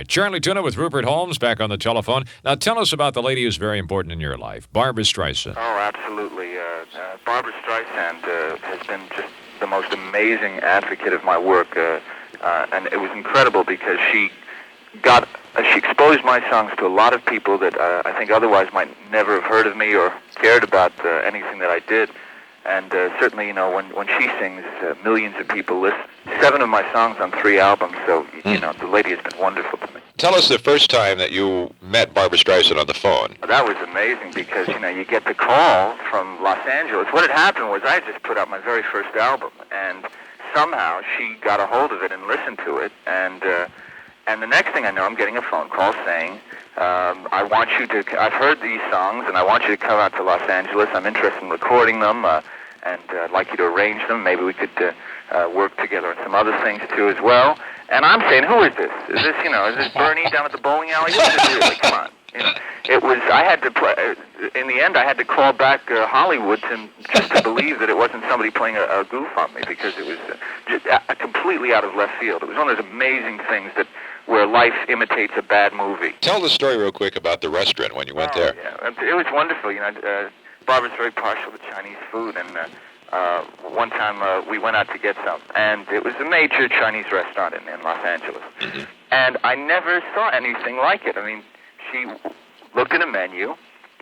Charlie Tuna with Rupert Holmes back on the telephone. Now tell us about the lady who's very important in your life, Barbra Streisand. Oh, absolutely. Barbra Streisand has been just the most amazing advocate of my work, and it was incredible because she exposed my songs to a lot of people that I think otherwise might never have heard of me or cared about anything that I did. And certainly, when she sings, millions of people listen. 7 of my songs on 3 albums, so, the lady has been wonderful to me. Tell us the first time that you met Barbra Streisand on the phone. That was amazing because, you get the call from Los Angeles. What had happened was I had just put out my very first album, and somehow she got a hold of it and listened to it, and the next thing I know, I'm getting a phone call saying, I've heard these songs, and I want you to come out to Los Angeles. I'm interested in recording them, and I'd like you to arrange them. Maybe we could work together on some other things, too, as well. And I'm saying, who is this? Is this Bernie down at the bowling alley? Who is this really? Come on. In the end, I had to call back Hollywood just to believe that it wasn't somebody playing a goof on me, because it was just completely out of left field. It was one of those amazing things where life imitates a bad movie. Tell the story real quick about the restaurant when you went there. Yeah. It was wonderful. Barbara's very partial to Chinese food, and one time we went out to get some, and it was a major Chinese restaurant in Los Angeles. Mm-hmm. And I never saw anything like it. I mean, she looked at a menu,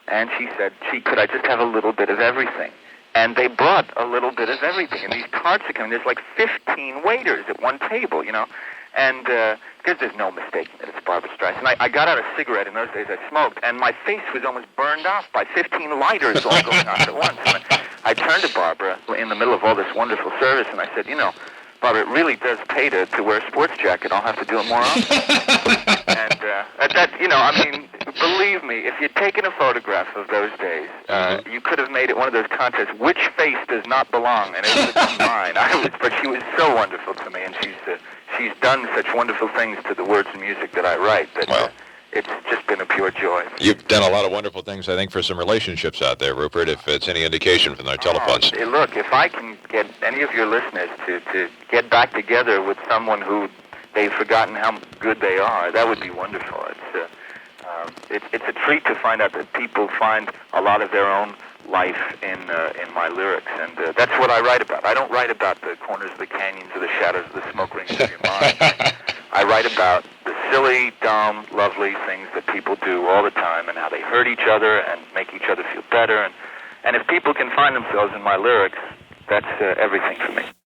and she said, could I just have a little bit of everything? And they brought a little bit of everything. And these carts are coming. There's like 15 waiters at one table, And because there's no mistaking that it's Barbra Streisand. I got out a cigarette. In those days I smoked, and my face was almost burned off by 15 lighters all going off at once. And I turned to Barbara in the middle of all this wonderful service, and I said, Barbara, it really does pay to wear a sports jacket. I'll have to do it more often. And believe me, if you'd taken a photograph of those days, you could have made it one of those contests, which face does not belong, and it would have been mine. But she was so wonderful to me, and she's done such wonderful things to the words and music that I write that it's just been a pure joy. You've done a lot of wonderful things, I think, for some relationships out there, Rupert, if it's any indication from their telephones. Look, if I can get any of your listeners to get back together with someone who they've forgotten how good they are, that would be wonderful. It's a treat to find out that people find a lot of their own life in my lyrics, and that's what I write about. I don't write about the corners of the canyons or the shadows of the smoke rings of your mind. I write about the silly, dumb, lovely things that people do all the time, and how they hurt each other and make each other feel better. And if people can find themselves in my lyrics, that's everything for me.